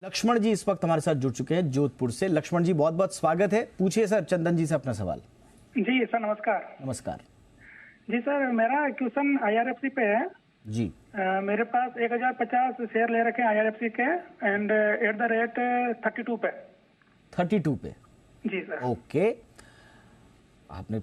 लक्ष्मण जी इस वक्त हमारे साथ जुड़ चुके हैं जोधपुर से। लक्ष्मण जी बहुत बहुत स्वागत है। पूछिए सर चंदन जी से अपना सवाल। जी सर नमस्कार। नमस्कार जी सर मेरा क्वेश्चन आईआरएफसी पे है। जी। मेरे पास 1050 शेयर ले रखे हैं आईआरएफसी के एंड एट द रेट 32 पे। 32 पे। जी सर। ओके, आपने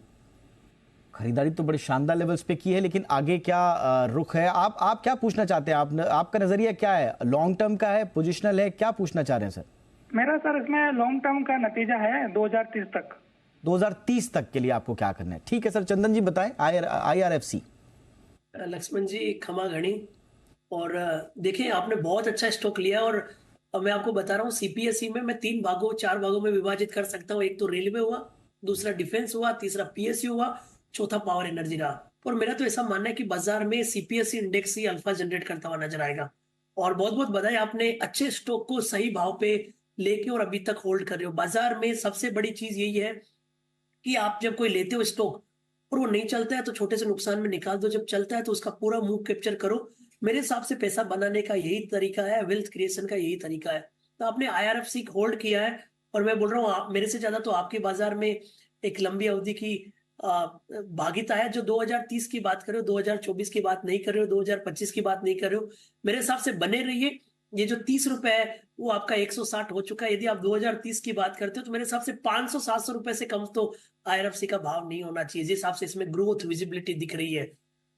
खरीदारी तो बड़े शानदार लेवल्स पे की है, लेकिन आगे क्या रुख है? आप क्या पूछना चाहते हैं? आपका नजरिया क्या है? लॉन्ग टर्म का है, पोजिशनल है, क्या पूछना चाह रहे हैं सर? मेरा सर इसमें लॉन्ग टर्म का नतीजा है 2030 तक। 2030 तक के लिए आपको क्या करना है? ठीक है सर, चंदन जी बताएं। आईआरएफसी। लक्ष्मण जी खमा घनी। और देखिए आपने बहुत अच्छा स्टॉक लिया और अब मैं आपको बता रहा हूँ सीपीएसई में मैं 4 भागों में विभाजित कर सकता हूँ। एक तो रेलवे हुआ, दूसरा डिफेंस हुआ, तीसरा पीएसयू हुआ, चौथा पावर एनर्जी रहा। और मेरा तो ऐसा मानना है कि बाजार में सीपीएसई इंडेक्स ही अल्फा जनरेट करता हुआ नजर आएगा। और बहुत बहुत बधाई, आपने अच्छे स्टॉक को सही भाव पे लेके और अभी तक होल्ड कर रहे हो। बाजार में सबसे बड़ी चीज यही है कि आप जब कोई लेते हो स्टॉक और वो नहीं चलता है तो छोटे से नुकसान में निकाल दो, जब चलता है तो उसका पूरा मूव कैप्चर करो। मेरे हिसाब से पैसा बनाने का यही तरीका है, वेल्थ क्रिएशन का यही तरीका है। तो आपने आईआरएफसी होल्ड किया है और मैं बोल रहा हूँ आप मेरे से ज्यादा तो आपके बाजार में एक लंबी अवधि की भागीता है। जो 2030 की बात कर रहे हो, 2024 की बात नहीं कर रहे हो, 2025 की बात नहीं कर रहे हो, मेरे हिसाब से बने रहिए। ये जो 30 रुपए है वो आपका 160 हो चुका है। यदि आप 2030 की बात करते हो तो मेरे हिसाब से 500-700 रुपए से कम तो आईआरएफसी का भाव नहीं होना चाहिए। जिस हिसाब से इसमें ग्रोथ विजिबिलिटी दिख रही है।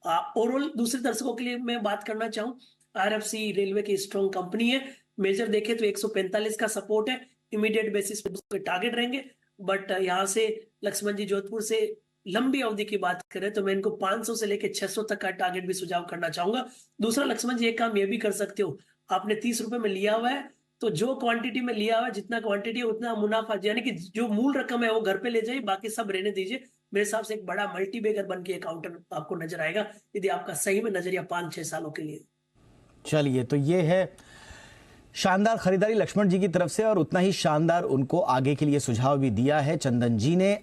ओवरऑल दूसरे दर्शकों के लिए मैं बात करना चाहूँ, आईआरएफसी रेलवे की स्ट्रॉन्ग कंपनी है। मेजर देखे तो 145 का सपोर्ट है, इमीडिएट बेसिस पे टारगेट रहेंगे। बट यहाँ से लक्ष्मण जी जोधपुर से लंबी अवधि की बात करें तो मैं इनको 500 से लेकर 600 तक का टारगेट भी सुझाव करना चाहूंगा। दूसरा लक्ष्मण जी एक काम ये भी कर सकते हो, आपने 30 रुपए में लिया हुआ है तो जो क्वांटिटी में लिया हुआ है, जितना क्वांटिटी है उतना मुनाफा, यानी कि जो मूल रकम है वो घर पे ले जाइए, बाकी सब रहने दीजिए। मेरे हिसाब से एक बड़ा मल्टीबैगर बन के अकाउंट आपको नजर आएगा यदि आपका सही में नजरिया 5-6 सालों के लिए। चलिए, तो ये है शानदार खरीदारी लक्ष्मण जी की तरफ से, और उतना ही शानदार उनको आगे के लिए सुझाव भी दिया है चंदन जी ने।